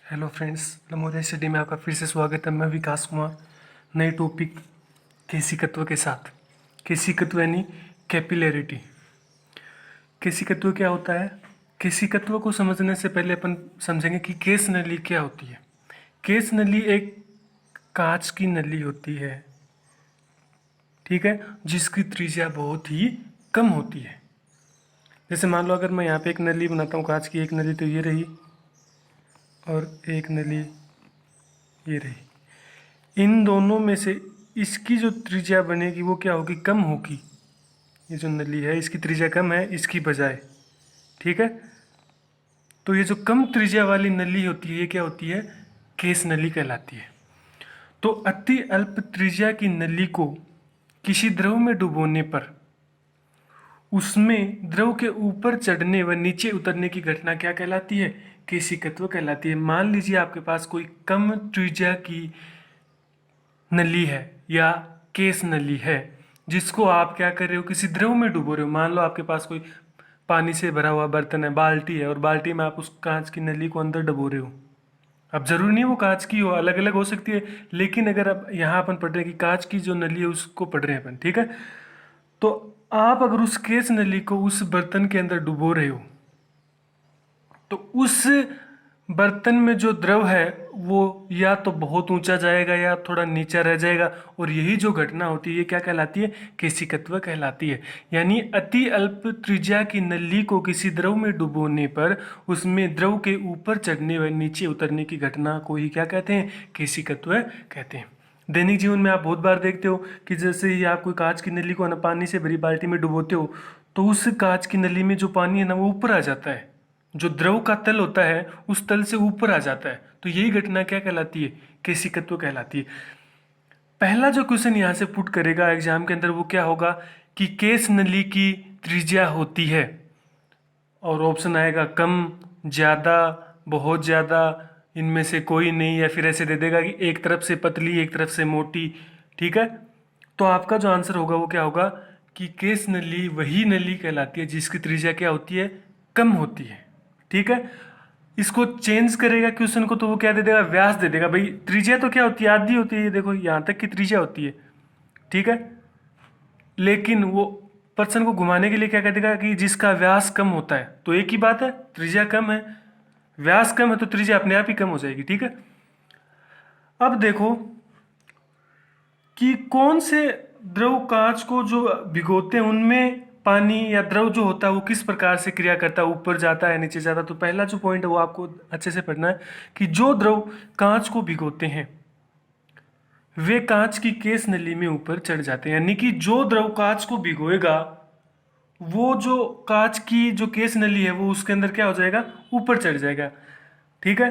Hello friends, लमोरिया study में आपका फिर से स्वागत है। मैं विकास कुमार नए टॉपिक केशिकत्व के साथ। केशिकत्व यानी कैपिलैरिटी। केशिकत्व क्या होता है? केशिकत्व को समझने से पहले अपन समझेंगे कि केश नली क्या होती है। केश नली एक कांच की नली होती है, ठीक है, जिसकी त्रिज्या बहुत ही कम होती है। जैसे मान लो अगर मैं यहाँ पे एक नली बनाता हूँ कांच की, एक नली तो ये रही और एक नली ये रही। इन दोनों में से इसकी जो त्रिज्या बनेगी वो क्या होगी? कम होगी। ये जो नली है इसकी त्रिज्या कम है इसकी बजाय, ठीक है। तो ये जो कम त्रिज्या वाली नली होती है ये क्या होती है? केश नली कहलाती है। तो अति अल्प त्रिज्या की नली को किसी द्रव में डुबोने पर उसमें द्रव के ऊपर चढ़ने व नीचे उतरने की घटना क्या कहलाती है? केशिकत्व कहलाती है। मान लीजिए आपके पास कोई कम त्रिज्या की नली है या केस नली है, जिसको आप क्या कर रहे हो? किसी द्रव में डुबो रहे हो। मान लो आपके पास कोई पानी से भरा हुआ बर्तन है, बाल्टी है, और बाल्टी में आप उस कांच की नली को अंदर डुबो रहे हो। अब जरूरी नहीं वो कांच की हो, अलग अलग हो सकती है, लेकिन अगर अब यहाँ अपन पढ़ रहे हैं कि कांच की जो नली है उसको पढ़ रहे हैं अपन, ठीक है। तो आप अगर उस केस नली को उस बर्तन के अंदर डुबो रहे हो तो उस बर्तन में जो द्रव है वो या तो बहुत ऊंचा जाएगा या थोड़ा नीचा रह जाएगा, और यही जो घटना होती है ये क्या कहलाती है? केशिकत्व कहलाती है। यानी अति अल्प त्रिज्या की नली को किसी द्रव में डुबोने पर उसमें द्रव के ऊपर चढ़ने व नीचे उतरने की घटना को ही क्या कहते हैं? केशिकत्व कहते हैं। दैनिक जीवन में आप बहुत बार देखते हो कि जैसे ही आप कोई कांच की नली को ना पानी से भरी बाल्टी में डुबोते हो तो उस कांच की नली में जो पानी है ना वो ऊपर आ जाता है। जो द्रव का तल होता है उस तल से ऊपर आ जाता है। तो यही घटना क्या कहलाती है? केशिकत्व कहलाती है। पहला जो क्वेश्चन यहाँ से पुट करेगा एग्जाम के अंदर वो क्या होगा कि केश नली की त्रिज्या होती है, और ऑप्शन आएगा कम, ज़्यादा, बहुत ज़्यादा, इनमें से कोई नहीं, या फिर ऐसे दे देगा कि एक तरफ से पतली एक तरफ से मोटी, ठीक है। तो आपका जो आंसर होगा वो क्या होगा कि केश नली वही नली कहलाती है जिसकी त्रिज्या क्या होती है? कम होती है, ठीक है। इसको चेंज करेगा क्वेश्चन को तो वो क्या दे देगा? व्यास दे देगा। भाई त्रिज्या तो क्या होती है? आधी होती है, ये देखो यहाँ तक की त्रिज्या होती है, ठीक है। लेकिन वो पर्सन को घुमाने के लिए क्या कर देगा कि जिसका व्यास कम होता है। तो एक ही बात है, त्रिज्या कम है, व्यास कम है तो त्रिज्या अपने आप ही कम हो जाएगी, ठीक है। अब देखो कि कौन से द्रव कांच को जो भिगोते हैं उनमें पानी या द्रव जो होता है वो किस प्रकार से क्रिया करता है, ऊपर जाता है नीचे जाता है। तो पहला जो पॉइंट है वो आपको अच्छे से पढ़ना है कि जो द्रव कांच को भिगोते हैं वे कांच की केस नली में ऊपर चढ़ जाते हैं। यानी कि जो द्रव कांच को भिगोएगा वो जो कांच की जो केस नली है वो उसके अंदर क्या हो जाएगा? ऊपर चढ़ जाएगा, ठीक है।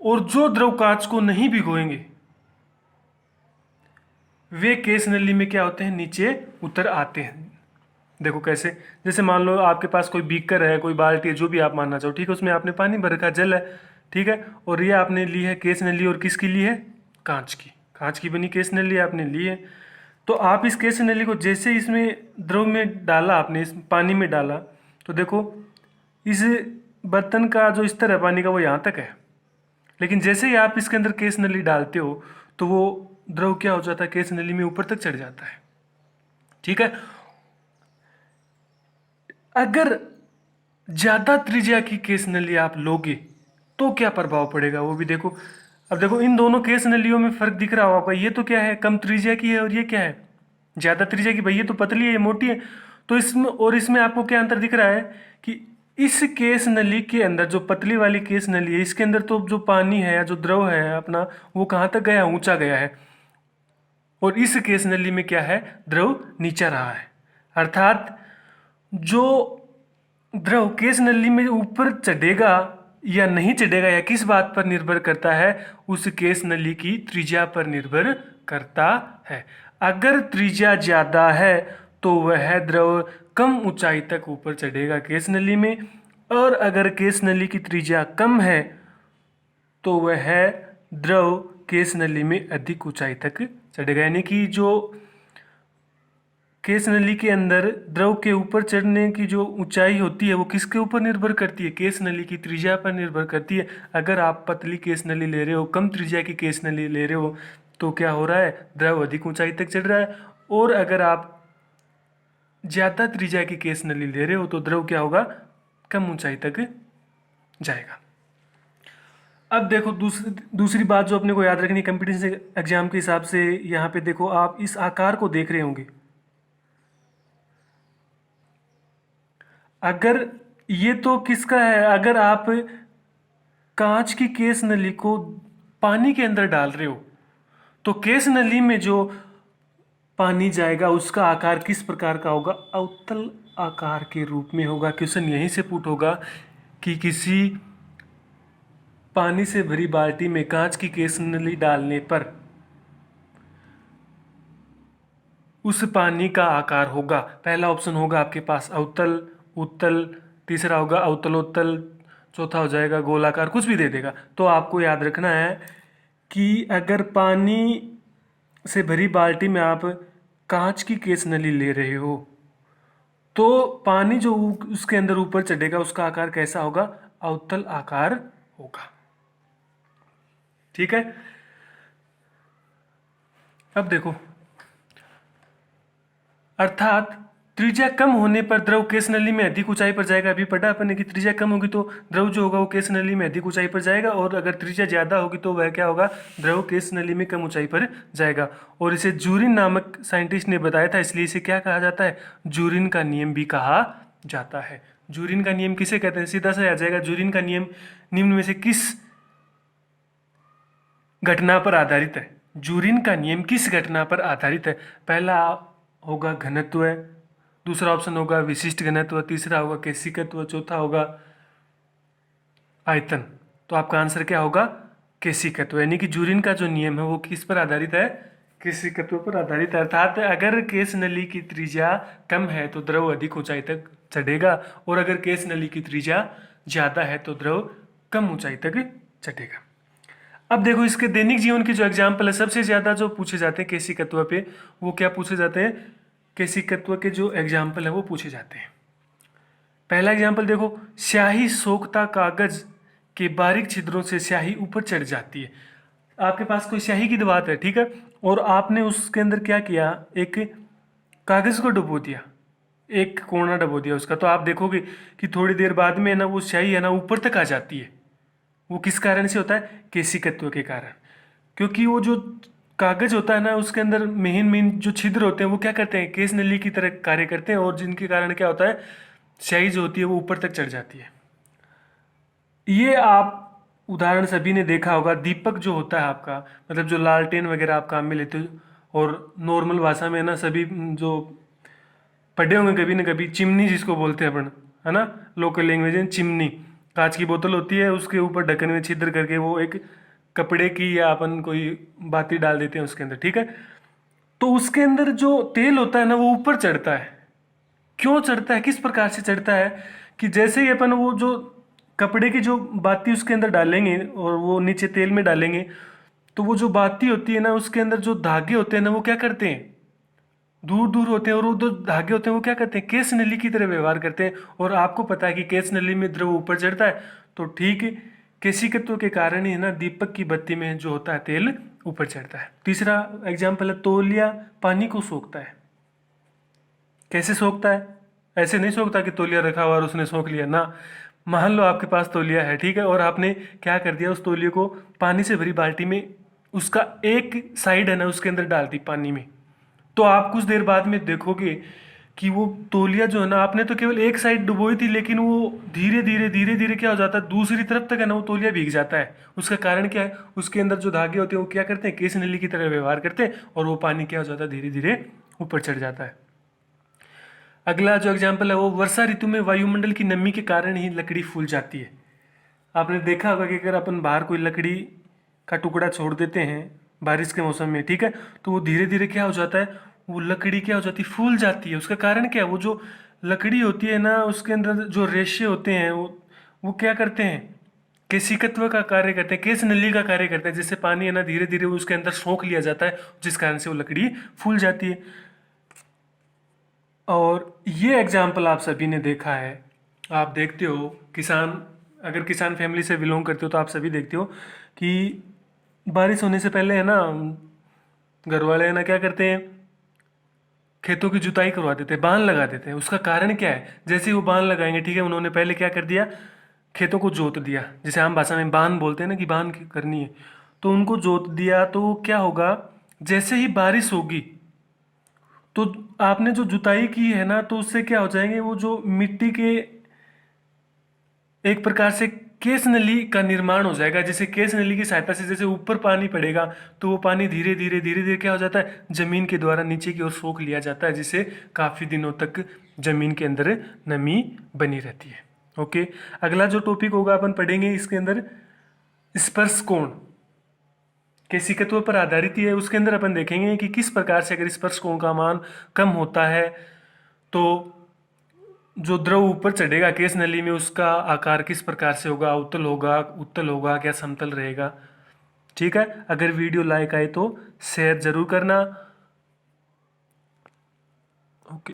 और जो द्रव कांच को नहीं भिगोएंगे वे केस नली में क्या होते हैं? नीचे उतर आते हैं। देखो कैसे, जैसे मान लो आपके पास कोई बीकर है, कोई बाल्टी है, जो भी आप मानना चाहो, ठीक है, उसमें आपने पानी भर रखा, जल है, ठीक है, और ये आपने ली है केस नली, और किसकी ली है? कांच की। कांच की बनी केस नली आपने ली है। तो आप इस केस नली को जैसे इसमें द्रव में डाला, आपने इस पानी में डाला, तो देखो इस बर्तन का जो स्तर है पानी का वो यहाँ तक है, लेकिन जैसे ही आप इसके अंदर केस नली डालते हो तो वो द्रव क्या हो जाता है? केस नली में ऊपर तक चढ़ जाता है, ठीक है। अगर ज्यादा त्रिज्या की केस नली आप लोगे तो क्या प्रभाव पड़ेगा वो भी देखो। अब देखो इन दोनों केस नलियों में फर्क दिख रहा होगा। ये तो क्या है? कम त्रिज्या की है, और ये क्या है? ज्यादा त्रिज्या की। भाई ये तो पतली है, ये मोटी है। तो इसमें और इसमें आपको क्या अंतर दिख रहा है कि इस केस नली के अंदर जो पतली वाली केस नली है इसके अंदर तो जो पानी है या जो द्रव है अपना वो कहाँ तक गया? ऊंचा गया है। और इस केस नली में क्या है? द्रव नीचा रहा है। अर्थात जो द्रव केस नली में ऊपर चढ़ेगा या नहीं चढ़ेगा या किस बात पर निर्भर करता है? उस केस नली की त्रिज्या पर निर्भर करता है। अगर त्रिज्या ज्यादा है तो वह द्रव कम ऊंचाई तक ऊपर चढ़ेगा केस नली में, और अगर केस नली की त्रिज्या कम है तो वह द्रव केस नली में अधिक ऊंचाई तक चढ़ेगा। यानी कि जो केस नली के अंदर द्रव के ऊपर चढ़ने की जो ऊंचाई होती है वो किसके ऊपर निर्भर करती है? केस नली की त्रिज्या पर निर्भर करती है। अगर आप पतली केस नली ले रहे हो, कम त्रिज्या की केस नली ले रहे हो, तो क्या हो रहा है? द्रव अधिक ऊंचाई तक चढ़ रहा है। और अगर आप ज़्यादा त्रिज्या की केस नली ले रहे हो तो द्रव क्या होगा? कम ऊंचाई तक जाएगा। अब देखो दूसरी बात जो अपने को याद रखनी कंपटीशन एग्जाम के हिसाब से, यहाँ पे देखो आप इस आकार को देख रहे होंगे। अगर ये तो किसका है? अगर आप कांच की केस नली को पानी के अंदर डाल रहे हो तो केस नली में जो पानी जाएगा उसका आकार किस प्रकार का होगा? अवतल आकार के रूप में होगा। क्वेश्चन यहीं से पुट होगा कि किसी पानी से भरी बाल्टी में कांच की केस नली डालने पर उस पानी का आकार होगा, पहला ऑप्शन होगा आपके पास अवतल, उत्तल, तीसरा होगा अवतलोत्तल, चौथा हो जाएगा गोलाकार, कुछ भी दे देगा। तो आपको याद रखना है कि अगर पानी से भरी बाल्टी में आप कांच की केस नली ले रहे हो तो पानी जो उसके अंदर ऊपर चढ़ेगा उसका आकार कैसा होगा? अवतल आकार होगा। ठीक है। अब देखो, अर्थात त्रिज्या कम होने पर द्रव केस नली में अधिक ऊंचाई पर जाएगा। अभी पढ़ा अपन ने कि त्रिज्या कम होगी तो द्रव जो होगा वो केस नली में अधिक ऊंचाई पर जाएगा, और अगर त्रिज्या ज्यादा होगी तो वह क्या होगा? द्रव केस नली में कम ऊंचाई पर जाएगा। और इसे जूरिन नामक साइंटिस्ट ने बताया था, इसलिए इसे क्या कहा जाता है? जूरिन का नियम भी कहा जाता है। जूरिन का नियम किसे कहते हैं? सीधा सा आ जाएगा, जूरिन का नियम निम्न में से किस घटना पर आधारित है? जूरिन का नियम किस घटना पर आधारित है? पहला होगा घनत्व, दूसरा ऑप्शन होगा विशिष्ट घनत्व, तीसरा होगा केशिकत्व, चौथा होगा आयतन। तो आपका आंसर क्या होगा? केशिकत्व। यानी कि जूरिन का जो नियम है वो किस पर आधारित है? केशिकत्व पर आधारित है। अर्थात अगर केस नली की त्रिज्या कम है तो द्रव अधिक ऊंचाई तक चढ़ेगा, और अगर केस नली की त्रिज्या ज्यादा है तो द्रव कम ऊंचाई तक चढ़ेगा। अब देखो इसके दैनिक जीवन के जो एग्जाम्पल है, सबसे ज्यादा जो पूछे जाते हैं केशिकत्व पे, वो क्या पूछे जाते हैं? केशिकत्व के जो एग्जाम्पल है वो पूछे जाते हैं। पहला एग्जाम्पल देखो, स्याही सोखता कागज के बारीक छिद्रों से स्याही ऊपर चढ़ जाती है। आपके पास कोई स्याही की दवात है, ठीक है, और आपने उसके अंदर क्या किया? एक कागज को डुबो दिया, एक कोना डुबो दिया उसका, तो आप देखोगे कि थोड़ी देर बाद में ना वो स्याही है ना ऊपर तक आ जाती है। वो किस कारण से होता है? केशिकत्व के कारण। क्योंकि वो जो कागज होता है ना उसके अंदर महीन महीन जो छिद्र होते हैं वो क्या करते हैं? केस नली की तरह कार्य करते हैं, और जिनके कारण क्या होता है? स्याही जो होती है वो ऊपर तक चढ़ जाती है। ये आप उदाहरण सभी ने देखा होगा। दीपक जो होता है आपका, मतलब जो लालटेन वगैरह आप काम में लेते हो, और नॉर्मल भाषा में ना सभी जो पढ़े होंगे कभी ना कभी, चिमनी जिसको बोलते हैं अपन, है ना, लोकल लैंग्वेज में चिमनी। कांच की बोतल होती है, उसके ऊपर ढक्कन में छिद्र करके वो एक कपड़े की या अपन कोई बाती डाल देते हैं उसके अंदर, ठीक है। तो उसके अंदर जो तेल होता है ना वो ऊपर चढ़ता है। क्यों चढ़ता है? किस प्रकार से चढ़ता है? कि जैसे ही अपन वो जो कपड़े की जो बाती उसके अंदर डालेंगे और वो नीचे तेल में डालेंगे, तो वो जो बाती होती है ना उसके अंदर जो धागे होते हैं ना वो क्या करते हैं? दूर दूर होते हैं, और वो जो धागे होते हैं वो क्या करते हैं? केस नली की तरह व्यवहार करते हैं। और आपको पता है कि केस नली में द्रव ऊपर चढ़ता है, तो ठीक केशिकत्व के कारण ही ना दीपक की बत्ती में जो होता है तेल ऊपर चढ़ता है। तीसरा एग्जाम्पल है, तौलिया पानी को सोखता है। कैसे सोखता है? ऐसे नहीं सोखता कि तौलिया रखा हुआ और उसने सोख लिया ना। मान लो आपके पास तौलिया है, ठीक है, और आपने क्या कर दिया? उस तौलिया को पानी से भरी बाल्टी में उसका एक साइड है ना उसके अंदर डाल दी पानी में, तो आप कुछ देर बाद में देखोगे कि वो तौलिया जो है ना, आपने तो केवल एक साइड डुबोई थी, लेकिन वो धीरे धीरे धीरे क्या हो जाता है? दूसरी तरफ तक है ना वो तौलिया भीग जाता है। उसका कारण क्या है? उसके अंदर जो धागे होते हैं वो क्या करते हैं? केस नली की तरह व्यवहार करते हैं, और वो पानी क्या हो जाता है? धीरे धीरे ऊपर चढ़ जाता है। अगला जो एग्जाम्पल है वो, वर्षा ऋतु में वायुमंडल की नमी के कारण ही लकड़ी फूल जाती है। आपने देखा होगा कि अगर अपन बाहर कोई लकड़ी का टुकड़ा छोड़ देते हैं बारिश के मौसम में, ठीक है, तो वो धीरे धीरे क्या हो जाता है? वो लकड़ी क्या हो जाती है? फूल जाती है। उसका कारण क्या है? वो जो लकड़ी होती है ना उसके अंदर जो रेशे होते हैं वो क्या करते हैं? केशिकत्व का कार्य करते हैं, केस नली का कार्य करते हैं, जिससे पानी है ना धीरे धीरे उसके अंदर सोख लिया जाता है, जिस कारण से वो लकड़ी फूल जाती है। और ये एग्जाम्पल आप सभी ने देखा है। आप देखते हो किसान, अगर किसान फैमिली से बिलोंग करते हो तो आप सभी देखते हो कि बारिश होने से पहले है ना, घर वाले है ना क्या करते हैं, खेतों की जुताई करवा देते हैं, बांध लगा देते हैं। उसका कारण क्या है, जैसे ही वो बांध लगाएंगे, ठीक है, उन्होंने पहले क्या कर दिया, खेतों को जोत दिया, जिसे आम भाषा में बांध बोलते हैं ना, कि बांध करनी है, तो उनको जोत दिया। तो क्या होगा, जैसे ही बारिश होगी तो आपने जो जुताई की है ना, तो उससे क्या हो जाएंगे, वो जो मिट्टी के एक प्रकार से केस नली का निर्माण हो जाएगा। जैसे केस नली की सहायता से जैसे ऊपर पानी पड़ेगा तो वो पानी धीरे धीरे धीरे धीरे क्या हो जाता है, जमीन के द्वारा नीचे की ओर सोख लिया जाता है, जिससे काफी दिनों तक जमीन के अंदर नमी बनी रहती है। ओके, अगला जो टॉपिक होगा अपन पढ़ेंगे इसके अंदर स्पर्श कोण के सिकत्व पर आधारित ही है। उसके अंदर अपन देखेंगे कि किस प्रकार से अगर स्पर्श कोण का मान कम होता है तो जो द्रव ऊपर चढ़ेगा केस नली में उसका आकार किस प्रकार से होगा, उत्तल होगा क्या समतल रहेगा। ठीक है, अगर वीडियो लाइक आए तो शेयर जरूर करना।